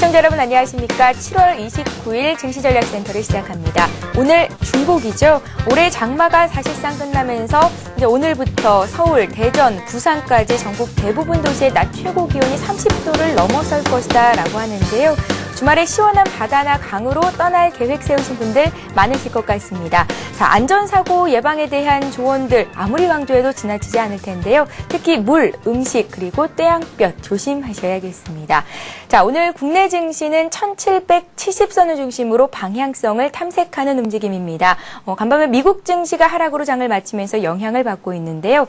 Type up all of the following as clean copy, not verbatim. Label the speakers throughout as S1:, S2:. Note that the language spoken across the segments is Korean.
S1: 시청자 여러분 안녕하십니까. 7월 29일 증시전략센터를 시작합니다. 오늘 중복이죠. 올해 장마가 사실상 끝나면서 이제 오늘부터 서울, 대전, 부산까지 전국 대부분 도시의 낮 최고 기온이 30도를 넘어설 것이다 라고 하는데요. 주말에 시원한 바다나 강으로 떠날 계획 세우신 분들 많으실 것 같습니다. 자, 안전사고 예방에 대한 조언들 아무리 강조해도 지나치지 않을 텐데요. 특히 물, 음식, 그리고 떼양볕 조심하셔야겠습니다. 자, 오늘 국내 증시는 1770선을 중심으로 방향성을 탐색하는 움직임입니다. 간밤에 미국 증시가 하락으로 장을 마치면서 영향을 받고 있는데요.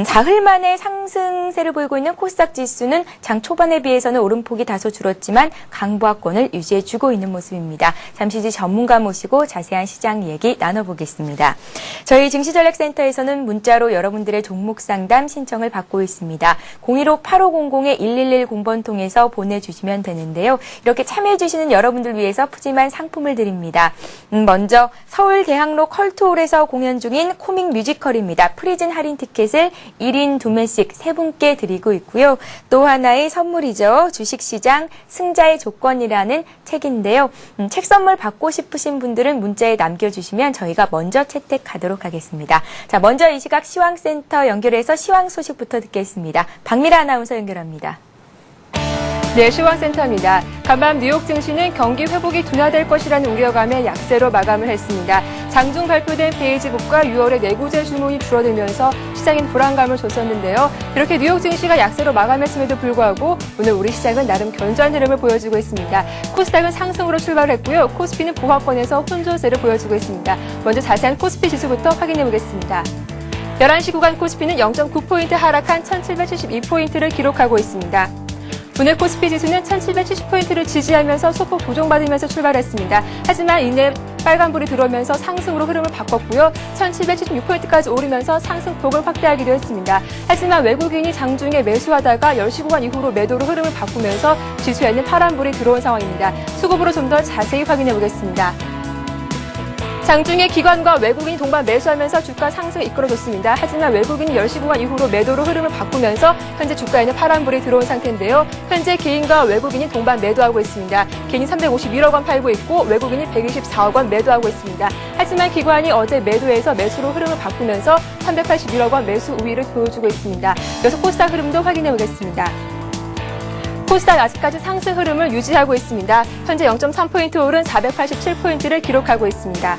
S1: 사흘 만에 상승세를 보이고 있는 코스닥 지수는 장 초반에 비해서는 오름폭이 다소 줄었지만 강보합권을 유지해주고 있는 모습입니다. 잠시 뒤 전문가 모시고 자세한 시장 얘기 나눠보겠습니다. 저희 증시전략센터에서는 문자로 여러분들의 종목 상담 신청을 받고 있습니다. 015-8500-1110번 통해서 보내주시면 되는데요. 이렇게 참여해주시는 여러분들 위해서 푸짐한 상품을 드립니다. 먼저 서울 대학로 컬투홀에서 공연 중인 코믹 뮤지컬입니다. 프리즌 할인 티켓을 1인 2매씩 3분께 드리고 있고요. 또 하나의 선물이죠. 주식시장 승자의 조건이라는 책인데요. 책 선물 받고 싶으신 분들은 문자에 남겨주시면 저희가 먼저 채택하도록 하겠습니다. 자, 먼저 이 시각 시황센터 연결해서 시황 소식부터 듣겠습니다. 박미라 아나운서 연결합니다.
S2: 네, 시황센터입니다. 간밤 뉴욕 증시는 경기 회복이 둔화될 것이라는 우려감에 약세로 마감을 했습니다. 장중 발표된 베이지북과 6월의 내구재 주문이 줄어들면서 시장인 불안감을 줬었는데요. 이렇게 뉴욕 증시가 약세로 마감했음에도 불구하고 오늘 우리 시장은 나름 견조한 흐름을 보여주고 있습니다. 코스닥은 상승으로 출발했고요. 코스피는 보합권에서 혼조세를 보여주고 있습니다. 먼저 자세한 코스피 지수부터 확인해 보겠습니다. 11시 구간 코스피는 0.9포인트 하락한 1772포인트를 기록하고 있습니다. 오늘 코스피 지수는 1770포인트를 지지하면서 소폭 조정받으면서 출발했습니다. 하지만 이내 빨간불이 들어오면서 상승으로 흐름을 바꿨고요. 1776포인트까지 오르면서 상승폭을 확대하기도 했습니다. 하지만 외국인이 장중에 매수하다가 10시 구간 이후로 매도로 흐름을 바꾸면서 지수에는 파란불이 들어온 상황입니다. 수급으로 좀 더 자세히 확인해 보겠습니다. 장중에 기관과 외국인이 동반 매수하면서 주가 상승을 이끌어줬습니다. 하지만 외국인이 10시 구간 이후로 매도로 흐름을 바꾸면서 현재 주가에는 파란불이 들어온 상태인데요. 현재 개인과 외국인이 동반 매도하고 있습니다. 개인이 351억 원 팔고 있고 외국인이 124억 원 매도하고 있습니다. 하지만 기관이 어제 매도해서 매수로 흐름을 바꾸면서 381억 원 매수 우위를 보여주고 있습니다. 이어서 코스닥 흐름도 확인해 보겠습니다. 코스닥 아직까지 상승 흐름을 유지하고 있습니다. 현재 0.3포인트 오른 487포인트를 기록하고 있습니다.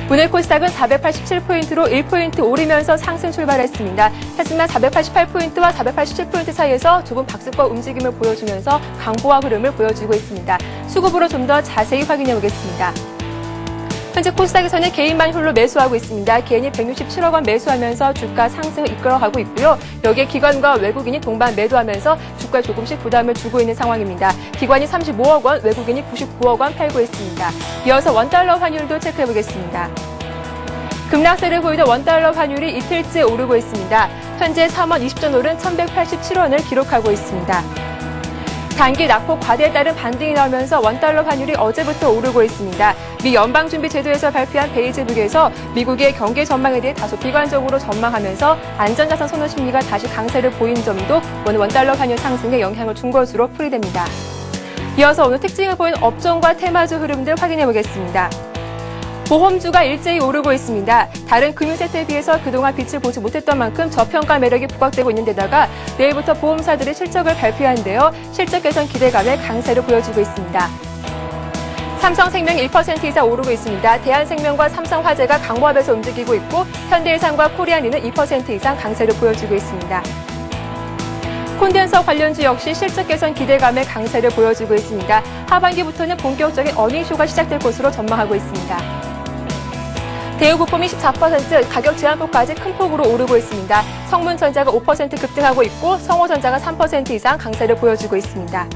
S2: 오늘 코스닥은 487포인트로 1포인트 오르면서 상승 출발했습니다. 하지만 488포인트와 487포인트 사이에서 좁은 박스권 움직임을 보여주면서 강보와 흐름을 보여주고 있습니다. 수급으로 좀 더 자세히 확인해 보겠습니다. 현재 코스닥에서는 개인만 홀로 매수하고 있습니다. 개인이 167억 원 매수하면서 주가 상승을 이끌어가고 있고요. 여기에 기관과 외국인이 동반 매도하면서 주가에 조금씩 부담을 주고 있는 상황입니다. 기관이 35억 원, 외국인이 99억 원 팔고 있습니다. 이어서 원달러 환율도 체크해 보겠습니다. 급락세를 보이던 원달러 환율이 이틀째 오르고 있습니다. 현재 3원 20전 오른 1187원을 기록하고 있습니다. 단기 낙폭 과대에 따른 반등이 나오면서 원달러 환율이 어제부터 오르고 있습니다. 미 연방준비제도에서 발표한 베이지북에서 미국의 경기 전망에 대해 다소 비관적으로 전망하면서 안전자산 선호 심리가 다시 강세를 보인 점도 오늘 원달러 환율 상승에 영향을 준 것으로 풀이됩니다. 이어서 오늘 특징을 보인 업종과 테마주 흐름들 확인해 보겠습니다. 보험주가 일제히 오르고 있습니다. 다른 금융세트에 비해서 그동안 빛을 보지 못했던 만큼 저평가 매력이 부각되고 있는 데다가 내일부터 보험사들이 실적을 발표하는데요. 실적 개선 기대감에 강세를 보여주고 있습니다. 삼성생명이 1% 이상 오르고 있습니다. 대한생명과 삼성화재가 강보합에서 움직이고 있고 현대해상과 코리안리는 2% 이상 강세를 보여주고 있습니다. 콘덴서 관련주 역시 실적 개선 기대감에 강세를 보여주고 있습니다. 하반기부터는 본격적인 어닝쇼가 시작될 것으로 전망하고 있습니다. 대우부품이 14% 가격 제한폭까지 큰 폭으로 오르고 있습니다. 성문전자가 5% 급등하고 있고 성호전자가 3% 이상 강세를 보여주고 있습니다.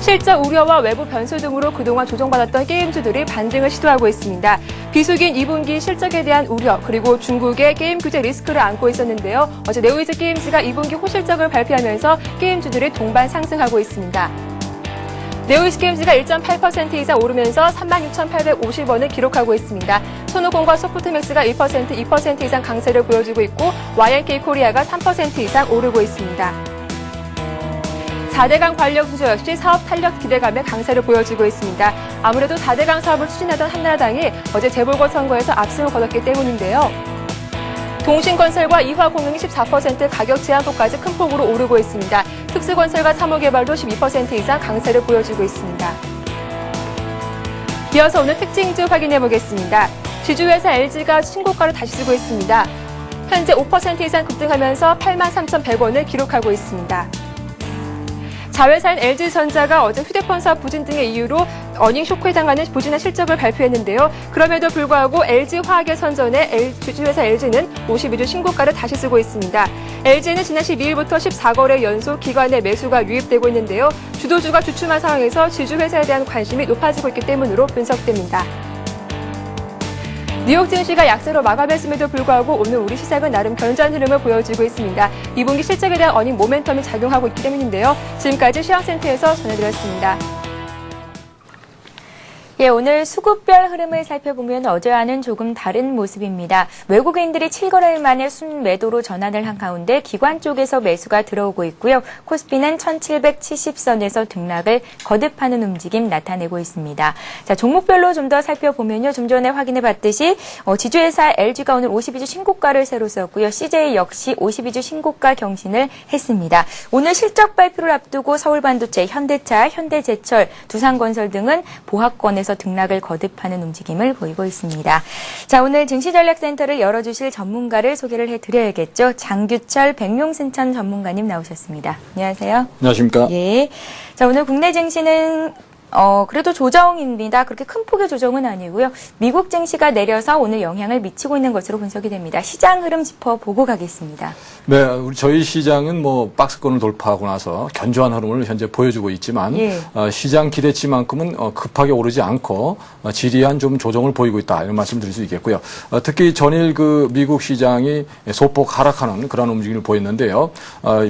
S2: 실적 우려와 외부 변수 등으로 그동안 조정받았던 게임주들이 반등을 시도하고 있습니다. 비수기인 2분기 실적에 대한 우려 그리고 중국의 게임 규제 리스크를 안고 있었는데요. 어제 네오이즈 게임즈가 2분기 호실적을 발표하면서 게임주들이 동반 상승하고 있습니다. 네오이즈 게임즈가 1.8% 이상 오르면서 36,850원을 기록하고 있습니다. 손오공과 소프트맥스가 1%, 2% 이상 강세를 보여주고 있고 YNK 코리아가 3% 이상 오르고 있습니다. 4대강 관련 구조 역시 사업 탄력 기대감에 강세를 보여주고 있습니다. 아무래도 4대강 사업을 추진하던 한나라당이 어제 재보궐선거에서 압승을 거뒀기 때문인데요. 동신건설과 이화공릉이 14% 가격 제한폭까지 큰 폭으로 오르고 있습니다. 특수건설과 사무개발도 12% 이상 강세를 보여주고 있습니다. 이어서 오늘 특징주 확인해 보겠습니다. 지주회사 LG가 신고가를 다시 쓰고 있습니다. 현재 5% 이상 급등하면서 83,100원을 기록하고 있습니다. 자회사인 LG전자가 어제 휴대폰 사업 부진 등의 이유로 어닝 쇼크에 당하는 부진한 실적을 발표했는데요. 그럼에도 불구하고 LG화학의 선전에 주주회사 LG는 52주 신고가를 다시 쓰고 있습니다. LG는 지난 12일부터 14거래 연속 기관의 매수가 유입되고 있는데요. 주도주가 주춤한 상황에서 지주회사에 대한 관심이 높아지고 있기 때문으로 분석됩니다. 뉴욕 증시가 약세로 마감했음에도 불구하고 오늘 우리 시장은 나름 견고한 흐름을 보여주고 있습니다. 2분기 실적에 대한 어닝 모멘텀이 작용하고 있기 때문인데요. 지금까지 시황센터에서 전해드렸습니다.
S1: 예, 오늘 수급별 흐름을 살펴보면 어제와는 조금 다른 모습입니다. 외국인들이 7거래일 만에 순매도로 전환을 한 가운데 기관 쪽에서 매수가 들어오고 있고요. 코스피는 1770선에서 등락을 거듭하는 움직임 나타내고 있습니다. 자, 종목별로 좀 더 살펴보면요. 좀 전에 확인해봤듯이 지주회사 LG가 오늘 52주 신고가를 새로 썼고요. CJ 역시 52주 신고가 경신을 했습니다. 오늘 실적 발표를 앞두고 서울반도체, 현대차, 현대제철, 두산건설 등은 보합권에서 등락을 거듭하는 움직임을 보이고 있습니다. 자, 오늘 증시전략센터를 열어주실 전문가를 소개를 해드려야겠죠. 장규철 백룡신천 전문가님 나오셨습니다. 안녕하세요.
S3: 안녕하십니까.
S1: 예. 자, 오늘 국내 증시는 그래도 조정입니다. 그렇게 큰 폭의 조정은 아니고요. 미국 증시가 내려서 오늘 영향을 미치고 있는 것으로 분석이 됩니다. 시장 흐름 짚어보고 가겠습니다.
S3: 네, 저희 시장은 박스권을 돌파하고 나서 견조한 흐름을 현재 보여주고 있지만
S1: 예.
S3: 시장 기대치만큼은 급하게 오르지 않고 지리한 좀 조정을 보이고 있다 이런 말씀드릴 수 있겠고요. 특히 전일 그 미국 시장이 소폭 하락하는 그런 움직임을 보였는데요.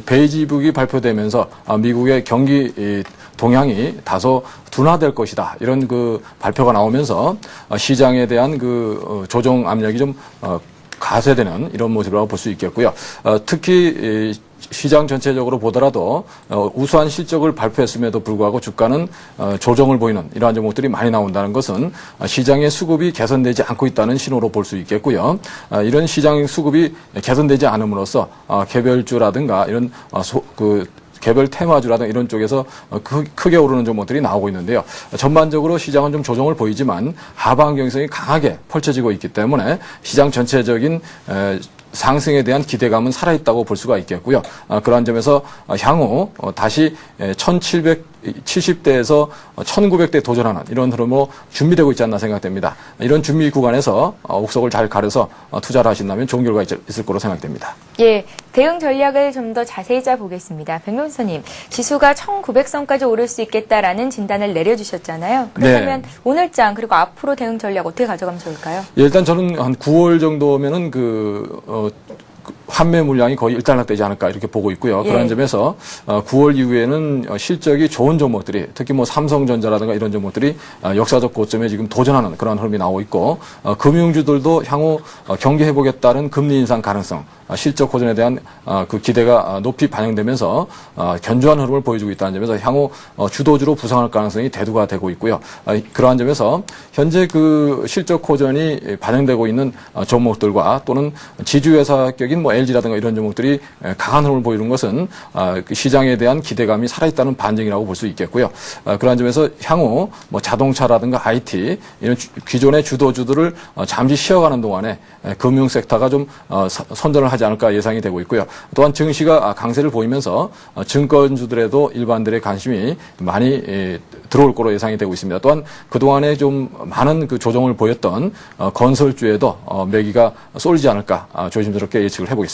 S3: 베이지북이 발표되면서 미국의 경기 동향이 다소 둔화될 것이다. 이런 그 발표가 나오면서 시장에 대한 그 조정 압력이 좀 가세되는 이런 모습이라고 볼 수 있겠고요. 특히 시장 전체적으로 보더라도 우수한 실적을 발표했음에도 불구하고 주가는 조정을 보이는 이러한 종목들이 많이 나온다는 것은 시장의 수급이 개선되지 않고 있다는 신호로 볼 수 있겠고요. 이런 시장 수급이 개선되지 않음으로써 개별주라든가 이런 개별 테마주라든가 이런 쪽에서 크게 오르는 종목들이 나오고 있는데요. 전반적으로 시장은 좀 조정을 보이지만 하방 경성이 강하게 펼쳐지고 있기 때문에 시장 전체적인 상승에 대한 기대감은 살아있다고 볼 수가 있겠고요. 그러한 점에서 향후 다시 1770대에서 1900대 도전하는 이런 흐름으로 준비되고 있지 않나 생각됩니다. 이런 준비 구간에서 옥석을 잘 가려서 투자를 하신다면 좋은 결과가 있을 거로 생각됩니다.
S1: 예, 대응 전략을 좀 더 자세히 짜보겠습니다. 백명수님, 지수가 1900선까지 오를 수 있겠다라는 진단을 내려주셨잖아요. 그렇다면
S3: 네.
S1: 오늘장 그리고 앞으로 대응 전략 어떻게 가져가면 좋을까요?
S3: 예, 일단 저는 한 9월 정도면은 환매 물량이 거의 일단락되지 않을까 이렇게 보고 있고요.
S1: 예.
S3: 그런 점에서 9월 이후에는 실적이 좋은 종목들이 특히 삼성전자라든가 이런 종목들이 역사적 고점에 지금 도전하는 그런 흐름이 나오고 있고 금융주들도 향후 경기 회복에 따른 금리 인상 가능성 실적 호전에 대한 그 기대가 높이 반영되면서 견조한 흐름을 보여주고 있다는 점에서 향후 주도주로 부상할 가능성이 대두가 되고 있고요. 그러한 점에서 현재 그 실적 호전이 반영되고 있는 종목들과 또는 지주회사격인 LG라든가 이런 종목들이 강한 흐름을 보이는 것은 시장에 대한 기대감이 살아있다는 반증이라고 볼 수 있겠고요. 그러한 점에서 향후 자동차라든가 IT 이런 기존의 주도주들을 잠시 쉬어가는 동안에 금융 섹터가 좀 선전을 하지 않을까 예상이 되고 있고요. 또한 증시가 강세를 보이면서 증권주들에도 일반들의 관심이 많이 들어올 거로 예상이 되고 있습니다. 또한 그동안에 좀 많은 그 조정을 보였던 건설주에도 매기가 쏠리지 않을까 조심스럽게 예측을 해보겠습니다.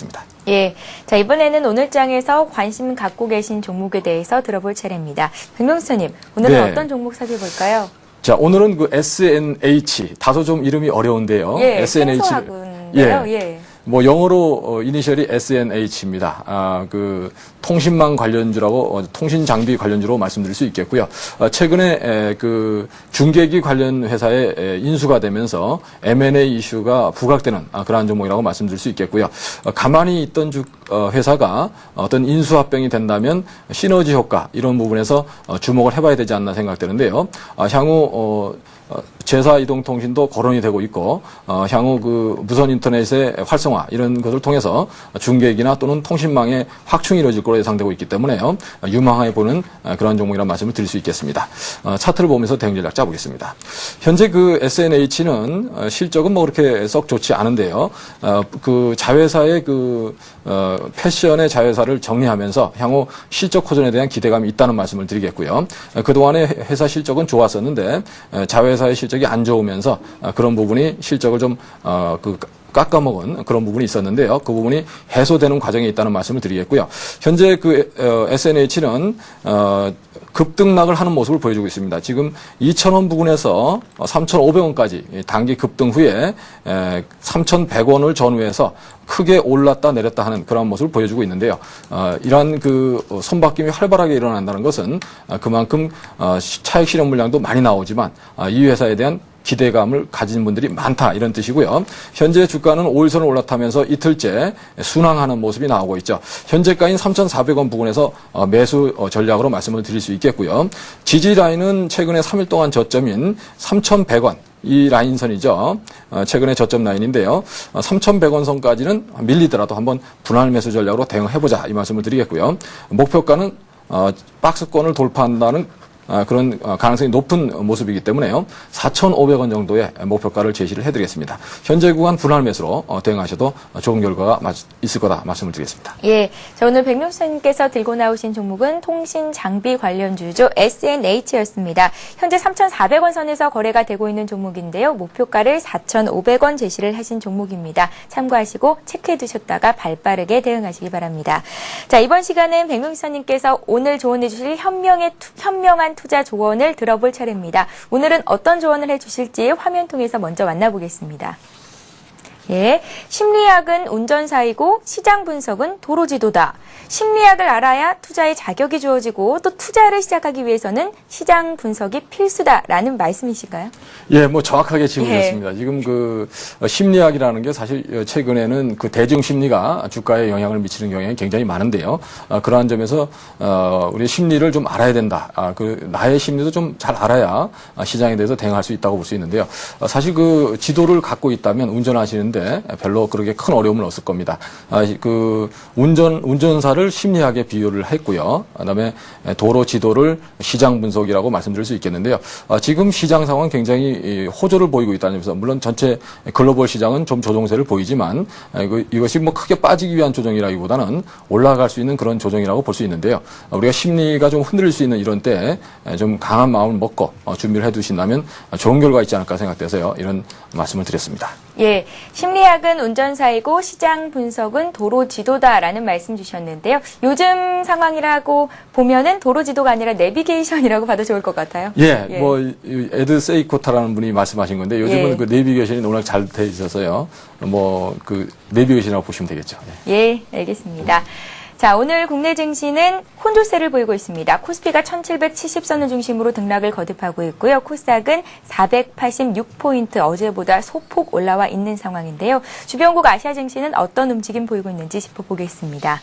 S1: 예, 자 이번에는 오늘장에서 관심 갖고 계신 종목에 대해서 들어볼 차례입니다. 백명수님, 오늘은
S3: 네.
S1: 어떤 종목 살펴볼까요?
S3: 자, 오늘은 그 SNH 다소 좀 이름이 어려운데요.
S1: 예,
S3: SNH
S1: 생소하군데요. 예.
S3: 뭐 영어로 이니셜이 SNH입니다. 그 통신망 관련주라고 통신 장비 관련주로 말씀드릴 수 있겠고요. 최근에 그 중계기 관련 회사에 인수가 되면서 M&A 이슈가 부각되는 그러한 종목이라고 말씀드릴 수 있겠고요. 가만히 있던 회사가 어떤 인수합병이 된다면 시너지 효과 이런 부분에서 주목을 해봐야 되지 않나 생각되는데요. 향후 제사 이동통신도 거론이 되고 있고 향후 그 무선 인터넷의 활성화 이런 것을 통해서 중계기나 또는 통신망의 확충이 이루어질 것으로 예상되고 있기 때문에요. 유망하게 보는 그런 종목이라는 말씀을 드릴 수 있겠습니다. 차트를 보면서 대응 전략 짜보겠습니다. 현재 그 SNH는 실적은 뭐 그렇게 썩 좋지 않은데요. 그 자회사의 그 패션의 자회사를 정리하면서 향후 실적 호전에 대한 기대감이 있다는 말씀을 드리겠고요. 그동안의 회사 실적은 좋았었는데 자회사의 실적이 안 좋으면서 그런 부분이 실적을 좀 깎아먹은 그런 부분이 있었는데요. 그 부분이 해소되는 과정에 있다는 말씀을 드리겠고요. 현재 그 SNH는 급등락을 하는 모습을 보여주고 있습니다. 지금 2,000원 부근에서 3,500원까지 단기 급등 후에 3,100원을 전후해서 크게 올랐다 내렸다 하는 그런 모습을 보여주고 있는데요. 이러한 그 손바뀜이 활발하게 일어난다는 것은 그만큼 차익 실현 물량도 많이 나오지만 이 회사에 대한 기대감을 가진 분들이 많다 이런 뜻이고요. 현재 주가는 5일선을 올라타면서 이틀째 순항하는 모습이 나오고 있죠. 현재가인 3,400원 부근에서 매수 전략으로 말씀을 드릴 수 있겠고요. 지지 라인은 최근에 3일 동안 저점인 3,100원. 이 라인선이죠. 최근에 저점 라인인데요. 3,100원 선까지는 밀리더라도 한번 분할 매수 전략으로 대응해보자 이 말씀을 드리겠고요. 목표가는 박스권을 돌파한다는 그런 가능성이 높은 모습이기 때문에요. 4,500원 정도의 목표가를 제시를 해드리겠습니다. 현재 구간 분할 매수로 대응하셔도 좋은 결과가 있을 거다 말씀을 드리겠습니다.
S1: 예, 자, 오늘 백명수님께서 들고 나오신 종목은 통신 장비 관련주죠. SNH였습니다. 현재 3,400원 선에서 거래가 되고 있는 종목인데요. 목표가를 4,500원 제시를 하신 종목입니다. 참고하시고 체크해 두셨다가 발빠르게 대응하시기 바랍니다. 자, 이번 시간은 백명수님께서 오늘 조언해 주실 현명한 투자 조언을 들어볼 차례입니다. 오늘은 어떤 조언을 해주실지 화면 통해서 먼저 만나보겠습니다. 예, 심리학은 운전사이고 시장 분석은 도로지도다. 심리학을 알아야 투자의 자격이 주어지고 또 투자를 시작하기 위해서는 시장 분석이 필수다라는 말씀이신가요?
S3: 예, 뭐 정확하게 짚으셨습니다. 지금 그 심리학이라는 게 사실 최근에는 그 대중 심리가 주가에 영향을 미치는 경향이 굉장히 많은데요. 그러한 점에서 우리 심리를 좀 알아야 된다. 그 나의 심리도 좀 잘 알아야 시장에 대해서 대응할 수 있다고 볼 수 있는데요. 사실 그 지도를 갖고 있다면 운전하시는데 별로 그렇게 큰 어려움은 없을 겁니다. 그 운전사를 심리학에 비유를 했고요. 그다음에 도로 지도를 시장 분석이라고 말씀드릴 수 있겠는데요. 지금 시장 상황 굉장히 호조를 보이고 있다는 점에서 물론 전체 글로벌 시장은 좀 조정세를 보이지만 이것이 뭐 크게 빠지기 위한 조정이라기보다는 올라갈 수 있는 그런 조정이라고 볼 수 있는데요. 우리가 심리가 좀 흔들릴 수 있는 이런 때 좀 강한 마음을 먹고 준비를 해두신다면 좋은 결과가 있지 않을까 생각돼서요. 이런 말씀을 드렸습니다.
S1: 예, 심리학은 운전사이고 시장 분석은 도로 지도다라는 말씀 주셨는데요. 요즘 상황이라고 보면은 도로 지도가 아니라 내비게이션이라고 봐도 좋을 것 같아요.
S3: 예. 뭐 에드 세이코타라는 분이 말씀하신 건데 요즘은 그 내비게이션이 워낙 잘 돼 있어서요. 뭐 그 내비게이션이라고 보시면 되겠죠.
S1: 예, 알겠습니다. 자, 오늘 국내 증시는 혼조세를 보이고 있습니다. 코스피가 1770선을 중심으로 등락을 거듭하고 있고요. 코스닥은 486포인트 어제보다 소폭 올라와 있는 상황인데요. 주변국 아시아 증시는 어떤 움직임 보이고 있는지 짚어보겠습니다.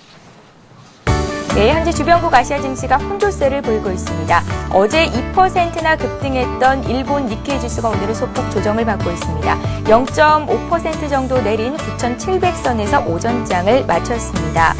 S1: 네, 현재 주변국 아시아 증시가 혼조세를 보이고 있습니다. 어제 2%나 급등했던 일본 니케이 지수가 오늘은 소폭 조정을 받고 있습니다. 0.5% 정도 내린 9,700선에서 오전장을 마쳤습니다.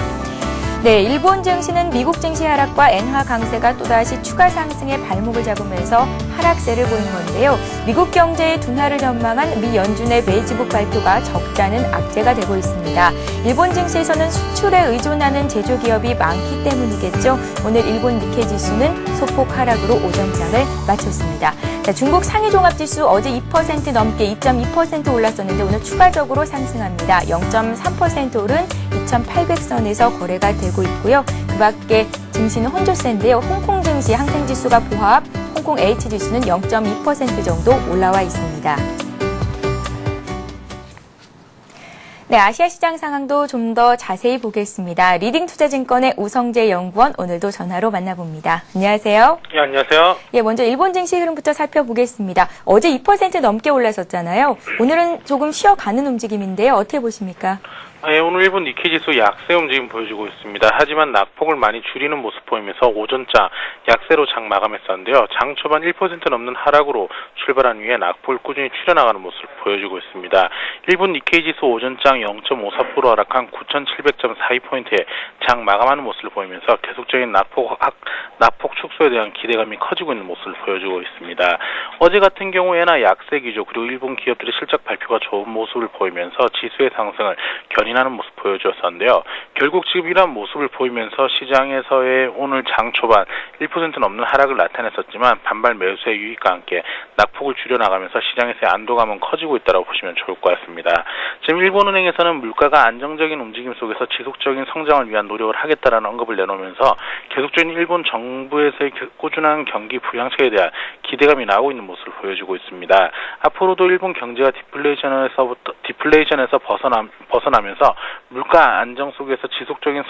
S1: 네, 일본 증시는 미국 증시 하락과 엔화 강세가 또다시 추가 상승에 발목을 잡으면서 하락세를 보이는 건데요. 미국 경제의 둔화를 전망한 미 연준의 베이지북 발표가 적잖은 악재가 되고 있습니다. 일본 증시에서는 수출에 의존하는 제조기업이 많기 때문이겠죠. 오늘 일본 니케이 지수는 소폭 하락으로 오전장을 마쳤습니다. 자, 중국 상위 종합지수 어제 2% 넘게 2.2% 올랐었는데 오늘 추가적으로 상승합니다. 0.3% 오른 2,800선에서 거래가 되고 있고요. 그 밖에 증시는 혼조세인데요. 홍콩 증시 항생지수가 보합, 홍콩 H지수는 0.2% 정도 올라와 있습니다. 네, 아시아 시장 상황도 좀 더 자세히 보겠습니다. 리딩투자증권의 우성재 연구원 오늘도 전화로 만나봅니다. 안녕하세요.
S4: 예, 안녕하세요.
S1: 예, 먼저 일본 증시 흐름부터 살펴보겠습니다. 어제 2% 넘게 올랐었잖아요. 오늘은 조금 쉬어가는 움직임인데요. 어떻게 보십니까?
S4: 예, 오늘 일본 니케이 지수 약세 움직임 보여주고 있습니다. 하지만 낙폭을 많이 줄이는 모습 보이면서 오전장 약세로 장 마감했었는데요. 장 초반 1% 넘는 하락으로 출발한 후에 낙폭을 꾸준히 줄여나가는 모습을 보여주고 있습니다. 일본 니케이 지수 오전장 0.54% 하락한 9,700.42포인트에 장 마감하는 모습을 보이면서 계속적인 낙폭 축소에 대한 기대감이 커지고 있는 모습을 보여주고 있습니다. 어제 같은 경우에나 약세 기조 그리고 일본 기업들의 실적 발표가 좋은 모습을 보이면서 지수의 상승을 견인하는 모습 보여주었었는데요. 결국 지금 이러한 모습을 보이면서 시장에서의 오늘 장 초반 1% 넘는 하락을 나타냈었지만 반발 매수의 유입과 함께 낙폭을 줄여나가면서 시장에서의 안도감은 커지고 있다고 보시면 좋을 것 같습니다. 지금 일본은행에서는 물가가 안정적인 움직임 속에서 지속적인 성장을 위한 노력을 하겠다라는 언급을 내놓으면서 계속적인 일본 정부에서의 꾸준한 경기 부양책에 대한 기대감이 나오고 있는 모습을 보여주고 있습니다. 앞으로도 일본 경제가 디플레이션에서 벗어나면서 물가 안정 속에서 지속적인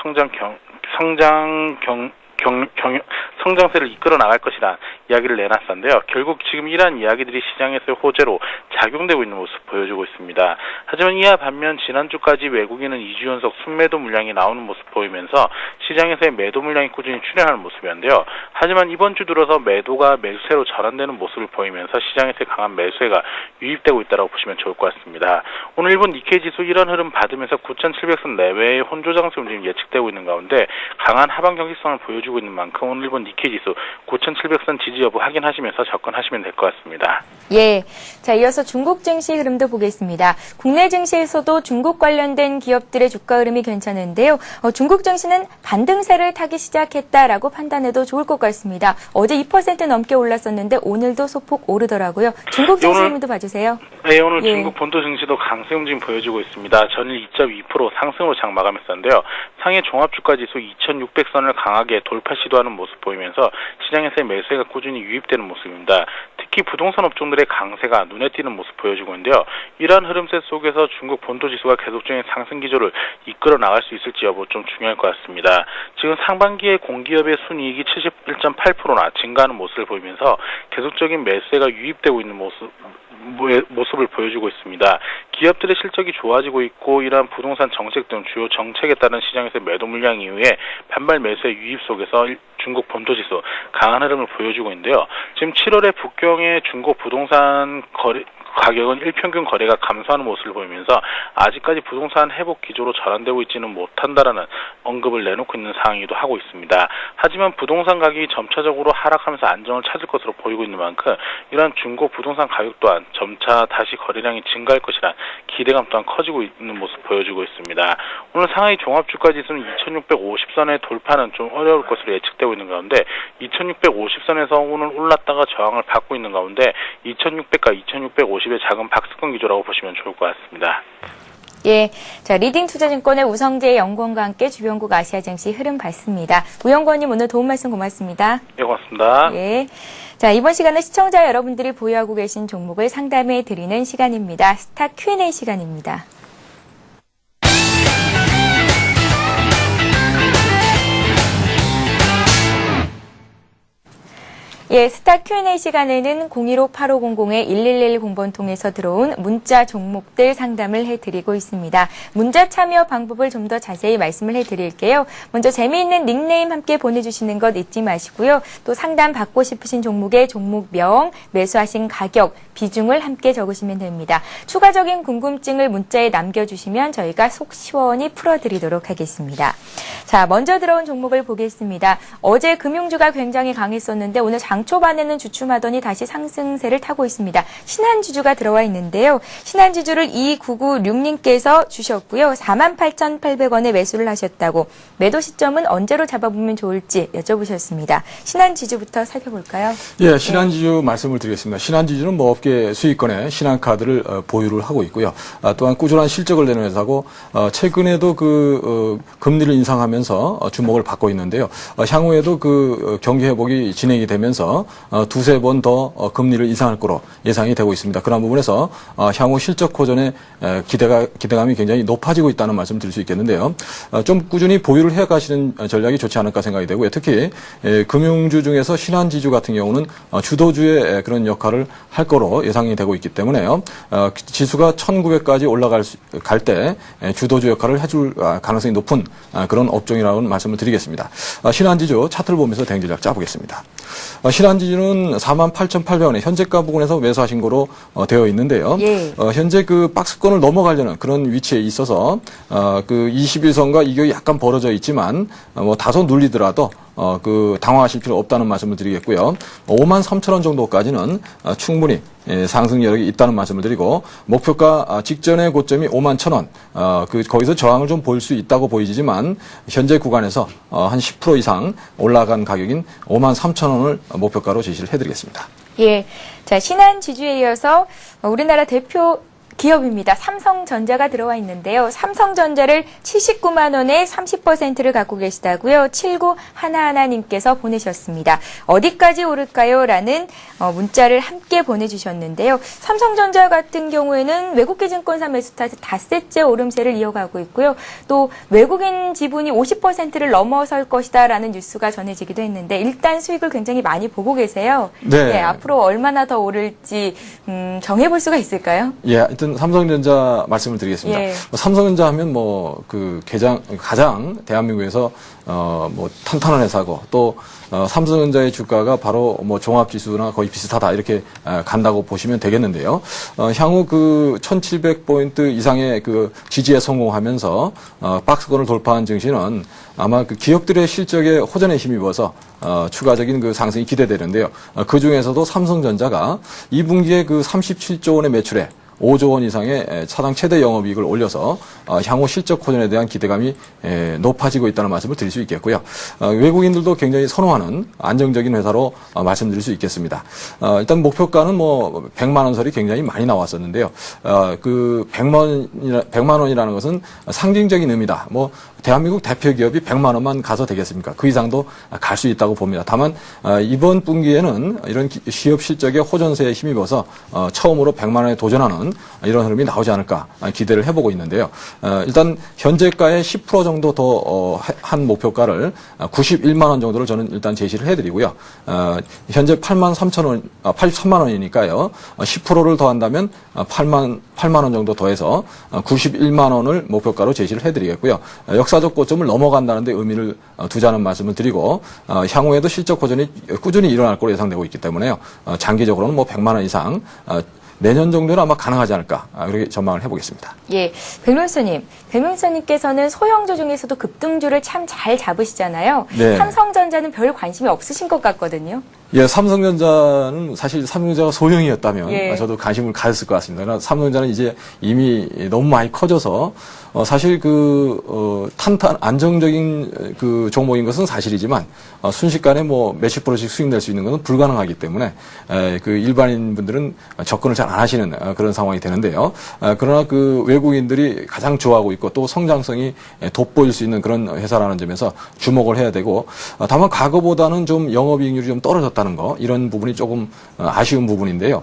S4: 성장세를 이끌어 나갈 것이라 이야기를 내놨었는데요. 결국 지금 이러한 이야기들이 시장에서의 호재로 작용되고 있는 모습 보여주고 있습니다. 하지만 이와 반면 지난주까지 외국인은 2주 연속 순매도 물량이 나오는 모습 보이면서 시장에서의 매도 물량이 꾸준히 출현하는 모습이었는데요. 하지만 이번 주 들어서 매도가 매수세로 전환되는 모습을 보이면서 시장에서의 강한 매수세가 유입되고 있다고 보시면 좋을 것 같습니다. 오늘 일본 니케이 지수 이런 흐름 받으면서 9,700선 내외의 혼조장세 움직임이 예측되고 있는 가운데 강한 하방 경직성을 보여주고 있는 만큼 오늘 일본 니케이 지수 9,700선 지지 여부 확인하시면서 접근하시면 될 것 같습니다.
S1: 예. 자, 이어서 중국 증시 흐름도 보겠습니다. 국내 증시에서도 중국 관련된 기업들의 주가 흐름이 괜찮은데요. 중국 증시는 반등세를 타기 시작했다라고 판단해도 좋을 것 같습니다. 어제 2% 넘게 올랐었는데 오늘도 소폭 오르더라고요. 중국 증시 흐름도 봐주세요.
S4: 네, 오늘 중국 본토 증시도 강세 움직임 보여주고 있습니다. 전일 2.2% 상승으로 장 마감했었는데요. 상해 종합주가 지수 2,600선을 강하게 돌파 시도하는 모습 보이면서 시장에서의 매수세가 꾸준히 유입되는 모습입니다. 특히 부동산 업종들의 강세가 눈에 띄는 모습 보여주고 있는데요. 이러한 흐름세 속에서 중국 본토 지수가 계속적인 상승 기조를 이끌어 나갈 수 있을지 여부 좀 중요할 것 같습니다. 지금 상반기에 공기업의 순이익이 71.8%나 증가하는 모습을 보이면서 계속적인 매수세가 유입되고 있는 모습을 보여주고 있습니다. 기업들의 실적이 좋아지고 있고 이러한 부동산 정책 등 주요 정책에 따른 시장에서 매도 물량 이후에 반발 매수의 유입 속에서 중국 본토 지수 강한 흐름을 보여주고 있는데요. 지금 7월에 북경의 중국 부동산 가격은 일평균 거래가 감소하는 모습을 보이면서 아직까지 부동산 회복 기조로 전환되고 있지는 못한다라는 언급을 내놓고 있는 상황이기도 하고 있습니다. 하지만 부동산 가격이 점차적으로 하락하면서 안정을 찾을 것으로 보이고 있는 만큼 이러한 중국 부동산 가격 또한 점차 다시 거래량이 증가할 것이란 기대감 또한 커지고 있는 모습 보여주고 있습니다. 오늘 상하이 종합주가지수는 2,650선의 돌파는 좀 어려울 것으로 예측되고 있는 가운데 2,650선에서 오늘 올랐다가 저항을 받고 있는 가운데 2,600과 2,650의 작은 박스권 기조라고 보시면 좋을 것 같습니다.
S1: 예, 자 리딩투자증권의 우성재 연구원과 함께 주변국 아시아 증시 흐름 봤습니다. 우 연구원님 오늘 도움 말씀 고맙습니다.
S4: 네, 고맙습니다.
S1: 예. 자, 이번 시간은 시청자 여러분들이 보유하고 계신 종목을 상담해 드리는 시간입니다. 스타 Q&A 시간입니다. 예, 스타 Q&A 시간에는 015-8500-1110번 통해서 들어온 문자 종목들 상담을 해드리고 있습니다. 문자 참여 방법을 좀 더 자세히 말씀을 해드릴게요. 먼저 재미있는 닉네임 함께 보내주시는 것 잊지 마시고요. 또 상담 받고 싶으신 종목의 종목명, 매수하신 가격, 비중을 함께 적으시면 됩니다. 추가적인 궁금증을 문자에 남겨주시면 저희가 속 시원히 풀어드리도록 하겠습니다. 자, 먼저 들어온 종목을 보겠습니다. 어제 금융주가 굉장히 강했었는데 오늘 장 초반에는 주춤하더니 다시 상승세를 타고 있습니다. 신한지주가 들어와 있는데요. 신한지주를 2996님께서 주셨고요. 48,800원에 매수를 하셨다고 매도 시점은 언제로 잡아보면 좋을지 여쭤보셨습니다. 신한지주부터 살펴볼까요?
S3: 예, 신한지주 말씀을 드리겠습니다. 신한지주는 뭐 업계 수익권에 신한카드를 보유를 하고 있고요. 또한 꾸준한 실적을 내는 회사고 최근에도 금리를 인상하면서 주목을 받고 있는데요. 향후에도 경기 회복이 진행이 되면서 오히려 두세 번 더 금리를 인상할 거로 예상이 되고 있습니다. 그런 부분에서 향후 실적 호전의 기대감이 굉장히 높아지고 있다는 말씀 드릴 수 있겠는데요. 좀 꾸준히 보유를 해 가시는 전략이 좋지 않을까 생각이 되고요. 특히 금융주 중에서 신한지주 같은 경우는 주도주의 그런 역할을 할 거로 예상이 되고 있기 때문에요. 지수가 1900까지 갈 때 주도주 역할을 해줄 가능성이 높은 그런 업종이라는 말씀을 드리겠습니다. 신한지주 차트를 보면서 대응 전략 짜보겠습니다. 신한지주는 48,800원에 현재가 부근에서 매수하신 거로 되어 있는데요.
S1: 예.
S3: 현재 그 박스권을 넘어가려는 그런 위치에 있어서 그 21선과 이격이 약간 벌어져 있지만 뭐 다소 눌리더라도 당황하실 필요 없다는 말씀을 드리겠고요. 53,000원 정도까지는 충분히 상승 여력이 있다는 말씀을 드리고 목표가 직전의 고점이 51,000원, 거기서 저항을 좀 보일 수 있다고 보이지만 현재 구간에서 한 10% 이상 올라간 가격인 53,000원을 목표가로 제시를 해드리겠습니다.
S1: 예. 자, 신한지주에 이어서 우리나라 대표 기업입니다. 삼성전자가 들어와 있는데요. 삼성전자를 79만 원에 30%를 갖고 계시다고요. 7911님께서 보내셨습니다. 어디까지 오를까요? 라는 문자를 함께 보내주셨는데요. 삼성전자 같은 경우에는 외국계 증권사 매수 탓에 닷새째 오름세를 이어가고 있고요. 또 외국인 지분이 50%를 넘어설 것이다 라는 뉴스가 전해지기도 했는데 일단 수익을 굉장히 많이 보고 계세요.
S3: 네.
S1: 예, 앞으로 얼마나 더 오를지 정해볼 수가 있을까요?
S3: 예, 하여튼 삼성전자 말씀을 드리겠습니다.
S1: 예.
S3: 삼성전자 하면 가장 대한민국에서 뭐 탄탄한 회사고 또 삼성전자의 주가가 바로 뭐 종합지수나 거의 비슷하다 이렇게 간다고 보시면 되겠는데요. 향후 그 1700포인트 이상의 그 지지에 성공하면서 박스권을 돌파한 증시는 아마 그 기업들의 실적에 호전에 힘입어서 추가적인 그 상승이 기대되는데요. 그 중에서도 삼성전자가 2분기에 그 37조 원의 매출에 5조 원 이상의 차당 최대 영업이익을 올려서 향후 실적 호전에 대한 기대감이 높아지고 있다는 말씀을 드릴 수 있겠고요. 외국인들도 굉장히 선호하는 안정적인 회사로 말씀드릴 수 있겠습니다. 일단 목표가는 뭐 100만 원 설이 굉장히 많이 나왔었는데요. 그 100만 원이라는 것은 상징적인 의미다. 뭐 대한민국 대표 기업이 100만 원만 가서 되겠습니까? 그 이상도 갈 수 있다고 봅니다. 다만 이번 분기에는 이런 기업 실적의 호전세에 힘입어서 처음으로 100만 원에 도전하는 이런 흐름이 나오지 않을까 기대를 해보고 있는데요. 일단 현재가의 10% 정도 더 한 목표가를 91만 원 정도를 저는 일단 제시를 해드리고요. 현재 83만 원이니까요. 10%를 더한다면 8만 원 정도 더해서 91만 원을 목표가로 제시를 해드리겠고요. 역사적 고점을 넘어간다는 데 의미를 두자는 말씀을 드리고 향후에도 실적 호전이 꾸준히 일어날 것으로 예상되고 있기 때문에요. 장기적으로는 뭐 100만 원 이상 내년 정도는 아마 가능하지 않을까 그렇게 전망을 해보겠습니다.
S1: 예, 백명수님께서는 소형주 중에서도 급등주를 참 잘 잡으시잖아요.
S3: 네.
S1: 삼성전자는 별 관심이 없으신 것 같거든요.
S3: 예, 삼성전자는 사실 삼성전자가 소형이었다면
S1: 예.
S3: 저도 관심을 가졌을 것 같습니다. 그러나 삼성전자는 이제 이미 너무 많이 커져서 사실 안정적인 그 종목인 것은 사실이지만 순식간에 뭐 몇십 프로씩 수익 낼 수 있는 것은 불가능하기 때문에 그 일반인 분들은 접근을 잘 안 하시는 그런 상황이 되는데요. 그러나 그 외국인들이 가장 좋아하고 있고 또 성장성이 돋보일 수 있는 그런 회사라는 점에서 주목을 해야 되고 다만 과거보다는 좀 영업이익률이 좀 떨어졌다는 거 이런 부분이 조금 아쉬운 부분인데요.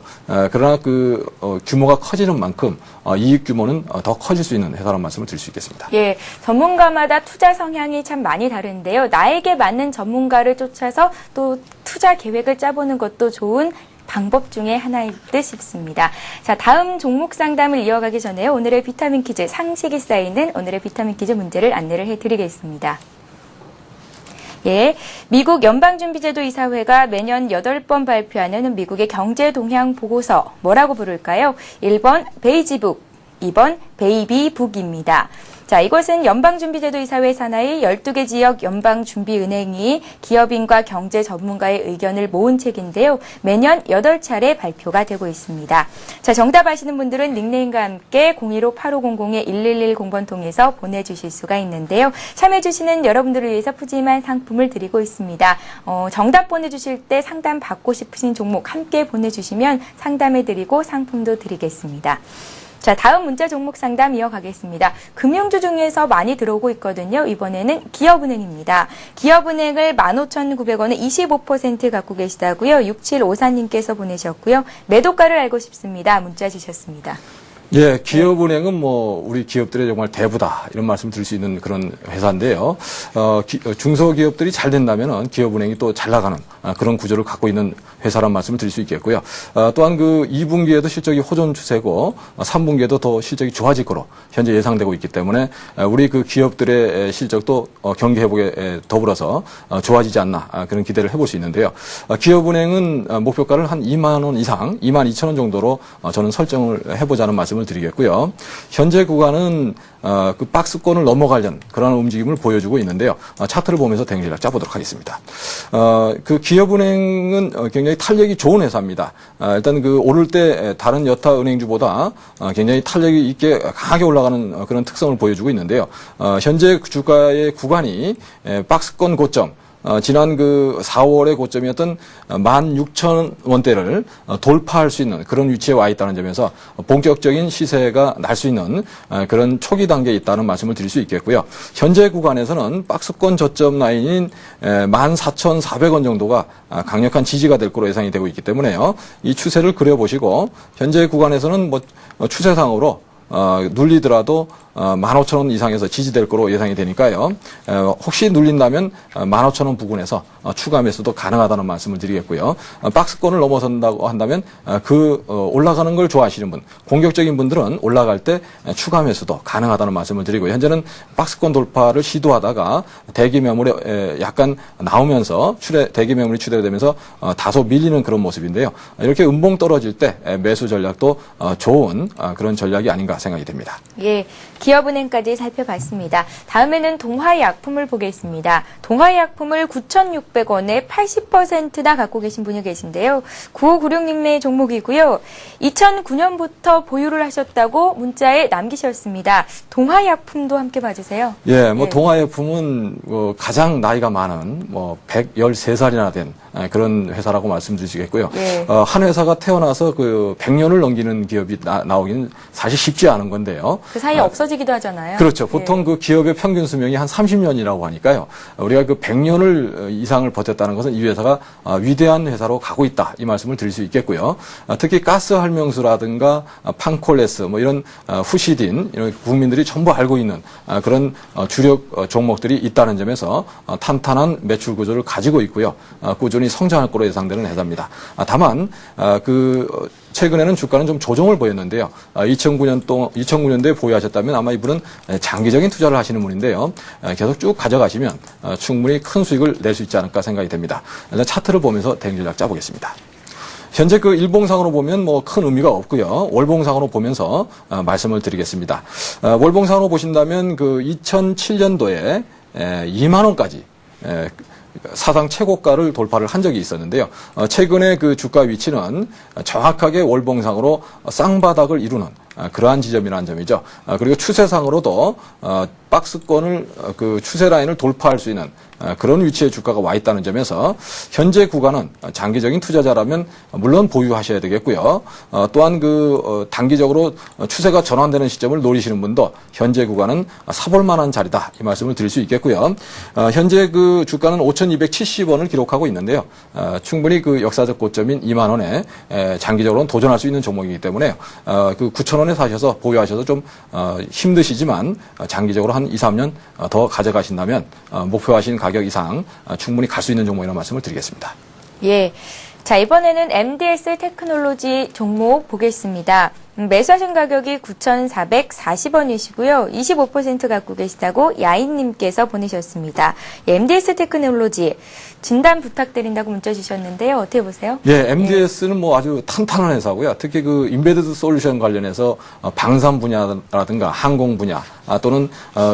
S3: 그러나 그 규모가 커지는 만큼 이익 규모는 더 커질 수 있는 회사라는 말씀을 드릴 수 있겠습니다.
S1: 예, 전문가마다 투자 성향이 참 많이 다른데요. 나에게 맞는 전문가를 쫓아서 또 투자 계획을 짜보는 것도 좋은 방법 중에 하나일 듯 싶습니다. 자, 다음 종목 상담을 이어가기 전에 오늘의 비타민 퀴즈, 상식이 쌓이는 오늘의 비타민 퀴즈 문제를 안내를 해드리겠습니다. 예, 미국 연방준비제도 이사회가 매년 8번 발표하는 미국의 경제 동향 보고서 뭐라고 부를까요? 1번 베이지북, 2번 베이비북입니다. 자, 이것은 연방준비제도 이사회 산하의 12개 지역 연방준비은행이 기업인과 경제 전문가의 의견을 모은 책인데요. 매년 8차례 발표가 되고 있습니다. 자, 정답 아시는 분들은 닉네임과 함께 015-8500-1110번 통해서 보내주실 수가 있는데요. 참여해주시는 여러분들을 위해서 푸짐한 상품을 드리고 있습니다. 정답 보내주실 때 상담 받고 싶으신 종목 함께 보내주시면 상담해드리고 상품도 드리겠습니다. 자, 다음 문자 종목 상담 이어가겠습니다. 금융주 중에서 많이 들어오고 있거든요. 이번에는 기업은행입니다. 기업은행을 15,900원에 25% 갖고 계시다고요. 6754님께서 보내셨고요. 매도가를 알고 싶습니다. 문자 주셨습니다.
S3: 예, 기업은행은 뭐 우리 기업들의 정말 대부다 이런 말씀 드릴 수 있는 그런 회사인데요. 중소기업들이 잘 된다면은 기업은행이 또 잘 나가는 그런 구조를 갖고 있는 회사란 말씀을 드릴 수 있겠고요. 또한 그 2분기에도 실적이 호전 추세고 3분기에도 더 실적이 좋아질 거로 현재 예상되고 있기 때문에 우리 그 기업들의 실적도 경기 회복에 더불어서 좋아지지 않나 그런 기대를 해볼 수 있는데요. 기업은행은 목표가를 한 2만 원 이상, 2만 2천 원 정도로 저는 설정을 해보자는 말씀을 드리겠고요. 현재 구간은 그 박스권을 넘어가려는 그런 움직임을 보여주고 있는데요. 차트를 보면서 대응전략 짜보도록 하겠습니다. 그 기업은행은 굉장히 탄력이 좋은 회사입니다. 일단 그 오를 때 다른 여타 은행주보다 굉장히 탄력이 있게 강하게 올라가는 그런 특성을 보여주고 있는데요. 현재 주가의 구간이 박스권 고점, 지난 그 4월의 고점이었던 16,000원대를 돌파할 수 있는 그런 위치에 와 있다는 점에서 본격적인 시세가 날 수 있는 그런 초기 단계에 있다는 말씀을 드릴 수 있겠고요. 현재 구간에서는 박스권 저점 라인인 14,400원 정도가 강력한 지지가 될 거로 예상이 되고 있기 때문에요. 이 추세를 그려보시고 현재 구간에서는 뭐 추세상으로 눌리더라도 15,000원 이상에서 지지될 거로 예상이 되니까요. 혹시 눌린다면 15,000원 부근에서 추가 매수도 가능하다는 말씀을 드리겠고요. 박스권을 넘어선다고 한다면 올라가는 걸 좋아하시는 분, 공격적인 분들은 올라갈 때 추가 매수도 가능하다는 말씀을 드리고요. 현재는 박스권 돌파를 시도하다가 대기 매물에 약간 나오면서 대기 매물이 추대되면서 다소 밀리는 그런 모습인데요. 이렇게 음봉 떨어질 때 매수 전략도 좋은 그런 전략이 아닌가 생각이 됩니다.
S1: 예, 기업은행까지 살펴봤습니다. 다음에는 동화약품을 보겠습니다. 동화약품을 9,600원에 80%나 갖고 계신 분이 계신데요. 9596님의 종목이고요. 2009년부터 보유를 하셨다고 문자에 남기셨습니다. 동화약품도 함께 봐주세요.
S3: 예, 뭐 동화약품은 가장 나이가 많은 113살이나 된 그런 회사라고 말씀드리시겠고요.
S1: 예.
S3: 한 회사가 태어나서 그 100년을 넘기는 기업이 나오기는 사실 쉽지 않은 건데요.
S1: 그 사이에 없어지기도 하잖아요.
S3: 그렇죠. 보통 그 기업의 평균 수명이 한 30년이라고 하니까요. 우리가 그 100년을 이상을 버텼다는 것은 이 회사가 위대한 회사로 가고 있다. 이 말씀을 드릴 수 있겠고요. 특히 가스 할명수라든가 판콜레스 뭐 이런 후시딘 이런 국민들이 전부 알고 있는 그런 주력 종목들이 있다는 점에서 탄탄한 매출 구조를 가지고 있고요. 꾸준히 성장할 거로 예상되는 회사입니다. 다만 최근에는 주가는 좀 조정을 보였는데요. 2009년도에 보유하셨다면 아마 이분은 장기적인 투자를 하시는 분인데요. 계속 쭉 가져가시면 충분히 큰 수익을 낼 수 있지 않을까 생각이 됩니다. 일단 차트를 보면서 대응 전략 짜보겠습니다. 현재 그 일봉상으로 보면 뭐 큰 의미가 없고요. 월봉상으로 보면서 말씀을 드리겠습니다. 월봉상으로 보신다면 그 2007년도에 2만 원까지 사상 최고가를 돌파를 한 적이 있었는데요. 최근에 그 주가 위치는 정확하게 월봉상으로 쌍바닥을 이루는 그러한 지점이라는 점이죠. 그리고 추세상으로도 박스권을 그 추세 라인을 돌파할 수 있는 그런 위치에 주가가 와 있다는 점에서 현재 구간은 장기적인 투자자라면 물론 보유하셔야 되겠고요. 또한 단기적으로 추세가 전환되는 시점을 노리시는 분도 현재 구간은 사볼 만한 자리다 이 말씀을 드릴 수 있겠고요. 현재 그 주가는 5,270원을 기록하고 있는데요. 충분히 그 역사적 고점인 2만 원에 장기적으로는 도전할 수 있는 종목이기 때문에 9,000원에 사셔서 보유하셔서 좀 힘드시지만 장기적으로 한 2, 3년 더 가져가신다면 목표하신 가격 이상 충분히 갈 수 있는 종목이라는 말씀을 드리겠습니다.
S1: 예. 자, 이번에는 MDS 테크놀로지 종목 보겠습니다. 매수하신 가격이 9,440원이시고요. 25% 갖고 계시다고 야인님께서 보내셨습니다. 예, MDS 테크놀로지 진단 부탁드린다고 문자 주셨는데요. 어떻게 보세요?
S3: 예, MDS는 뭐 아주 탄탄한 회사고요. 특히 그 인베디드 솔루션 관련해서 방산 분야라든가 항공 분야 또는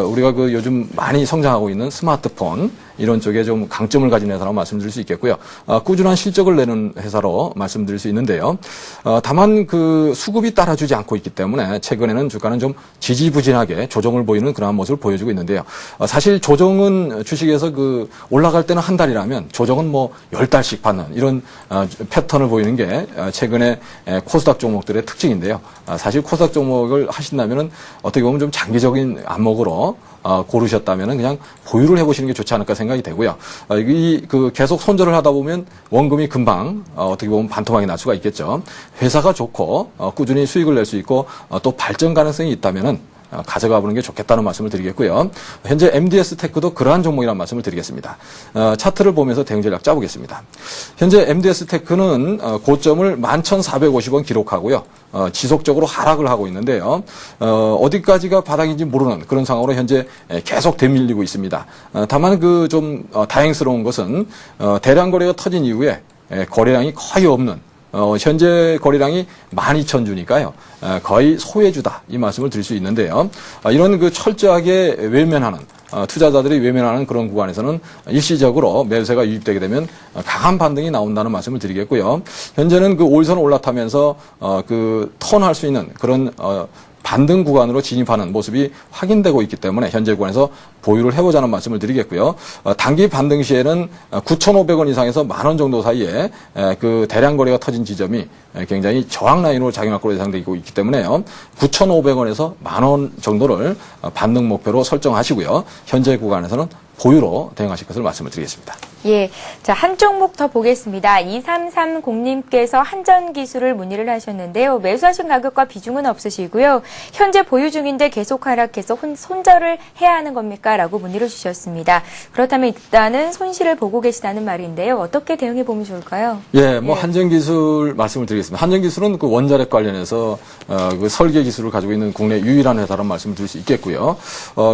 S3: 우리가 그 요즘 많이 성장하고 있는 스마트폰 이런 쪽에 좀 강점을 가진 회사라고 말씀드릴 수 있겠고요. 꾸준한 실적을 내는 회사로 말씀드릴 수 있는데요. 다만 그 수급이 따라주지 않고 있기 때문에 최근에는 주가는 좀 지지부진하게 조정을 보이는 그러한 모습을 보여주고 있는데요. 사실 조정은 주식에서 그 올라갈 때는 한 달이라면 조정은 뭐 10달씩 받는 이런 패턴을 보이는 게 최근에 코스닥 종목들의 특징인데요. 사실 코스닥 종목을 하신다면은 어떻게 보면 좀 장기적인 안목으로 고르셨다면은 그냥 보유를 해보시는 게 좋지 않을까 생각이 되고요. 그 계속 손절을 하다 보면 원금이 금방 어떻게 보면 반토막이 날 수가 있겠죠. 회사가 좋고 꾸준히 수익을 낼 수 있고 또 발전 가능성이 있다면은 가져가 보는 게 좋겠다는 말씀을 드리겠고요. 현재 MDS 테크도 그러한 종목이라는 말씀을 드리겠습니다. 차트를 보면서 대응 전략 짜보겠습니다. 현재 MDS 테크는 고점을 11,450원 기록하고요. 지속적으로 하락을 하고 있는데요. 어디까지가 바닥인지 모르는 그런 상황으로 현재 계속 되밀리고 있습니다. 다만 그 좀 다행스러운 것은 대량 거래가 터진 이후에 거래량이 거의 없는 현재 거래량이 12,000주니까요. 거의 소외주다 이 말씀을 드릴 수 있는데요. 이런 그 철저하게 외면하는 투자자들이 외면하는 그런 구간에서는 일시적으로 매수세가 유입되게 되면 강한 반등이 나온다는 말씀을 드리겠고요. 현재는 그 5일선 올라타면서 그 턴할 수 있는 그런 반등 구간으로 진입하는 모습이 확인되고 있기 때문에 현재 구간에서 보유를 해보자는 말씀을 드리겠고요. 단기 반등 시에는 9,500원 이상에서 10,000원 정도 사이에 그 대량 거래가 터진 지점이 굉장히 저항 라인으로 작용할 것으로 예상되고 있기 때문에요. 9,500원에서 10,000원 정도를 반등 목표로 설정하시고요. 현재 구간에서는 보유로 대응하실 것을 말씀을 드리겠습니다.
S1: 예. 자, 한 종목 더 보겠습니다. 2330님께서 한전기술을 문의를 하셨는데요. 매수하신 가격과 비중은 없으시고요. 현재 보유 중인데 계속 하락해서 손절을 해야 하는 겁니까? 라고 문의를 주셨습니다. 그렇다면 일단은 손실을 보고 계시다는 말인데요. 어떻게 대응해 보면 좋을까요?
S3: 예, 뭐 한전기술 말씀을 드리겠습니다. 한전기술은 그 원자력 관련해서 그 설계 기술을 가지고 있는 국내 유일한 회사라는 말씀을 드릴 수 있겠고요.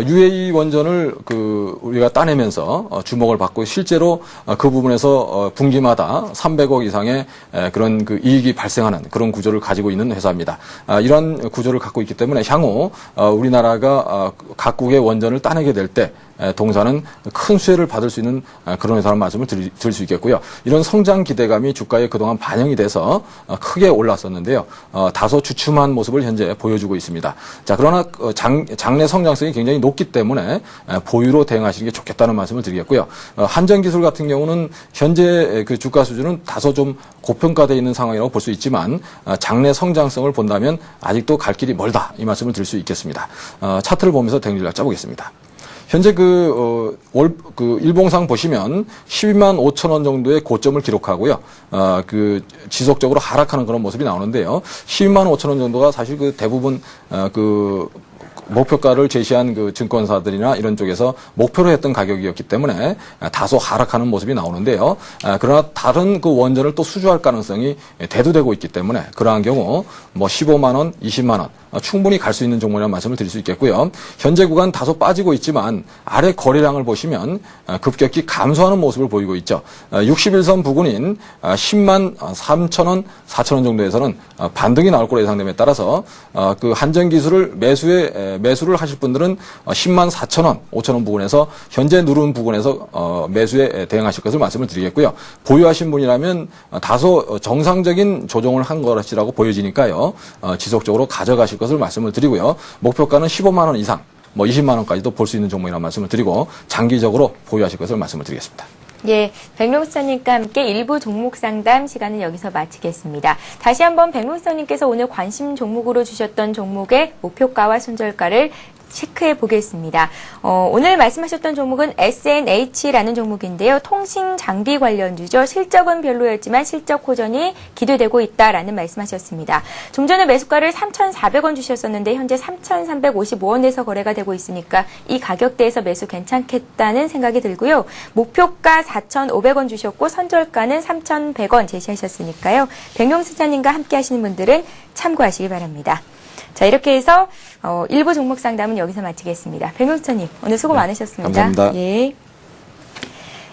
S3: UAE 원전을 그 우리가 따내면서 주목을 받고 실제로 그 부분에서 분기마다 300억 이상의 그런 그 이익이 발생하는 그런 구조를 가지고 있는 회사입니다. 이러한 구조를 갖고 있기 때문에 향후 우리나라가 각국의 원전을 따내게 될 때 동사는 큰 수혜를 받을 수 있는 그런 회사라는 말씀을 드릴 수 있겠고요. 이런 성장 기대감이 주가에 그동안 반영이 돼서 크게 올랐었는데요. 다소 주춤한 모습을 현재 보여주고 있습니다. 자, 그러나 장래 성장성이 굉장히 높기 때문에 보유로 대응하시는 게 좋겠다는 말씀을 드리겠고요. 한전기술 같은 경우는 현재 그 주가 수준은 다소 좀 고평가되어 있는 상황이라고 볼 수 있지만 장래 성장성을 본다면 아직도 갈 길이 멀다 이 말씀을 드릴 수 있겠습니다. 차트를 보면서 대응 전략 짜보겠습니다. 현재 그 일봉상 보시면 12만 5천 원 정도의 고점을 기록하고요. 그 지속적으로 하락하는 그런 모습이 나오는데요. 12만 5천 원 정도가 사실 그 대부분 그 목표가를 제시한 그 증권사들이나 이런 쪽에서 목표로 했던 가격이었기 때문에 다소 하락하는 모습이 나오는데요. 그러나 다른 그 원전을 또 수주할 가능성이 대두되고 있기 때문에 그러한 경우 뭐 15만 원, 20만 원 충분히 갈 수 있는 종목이라는 말씀을 드릴 수 있겠고요. 현재 구간 다소 빠지고 있지만 아래 거래량을 보시면 급격히 감소하는 모습을 보이고 있죠. 61선 부근인 10만 3천 원, 4천 원 정도에서는 반등이 나올 거로 예상됨에 따라서 그 한전기술을 매수를 하실 분들은 10만 4천 원, 5천 원 부근에서 현재 누른 부근에서 매수에 대응하실 것을 말씀을 드리겠고요. 보유하신 분이라면 다소 정상적인 조정을 한 것이라고 보여지니까요. 지속적으로 가져가실 것을 말씀을 드리고요. 목표가는 15만 원 이상, 뭐 20만 원까지도 볼 수 있는 종목이라는 말씀을 드리고 장기적으로 보유하실 것을 말씀을 드리겠습니다.
S1: 예, 백룡수사님과 함께 일부 종목 상담 시간을 여기서 마치겠습니다. 다시 한번 백룡수사님께서 오늘 관심 종목으로 주셨던 종목의 목표가와 손절가를 체크해 보겠습니다. 오늘 말씀하셨던 종목은 SNH라는 종목인데요. 통신 장비 관련주죠. 실적은 별로였지만 실적 호전이 기대되고 있다라는 말씀하셨습니다. 좀 전에 매수가를 3,400원 주셨었는데 현재 3,355원에서 거래가 되고 있으니까 이 가격대에서 매수 괜찮겠다는 생각이 들고요. 목표가 4,500원 주셨고 선절가는 3,100원 제시하셨으니까요. 백룡수사님과 함께 하시는 분들은 참고하시기 바랍니다. 자, 이렇게 해서 일부 종목 상담은 여기서 마치겠습니다. 백명수님 오늘 수고 많으셨습니다.
S3: 감사합니다.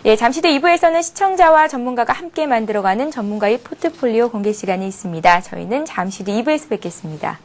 S1: 예, 잠시 뒤 2부에서는 시청자와 전문가가 함께 만들어가는 전문가의 포트폴리오 공개 시간이 있습니다. 저희는 잠시 뒤 2부에서 뵙겠습니다.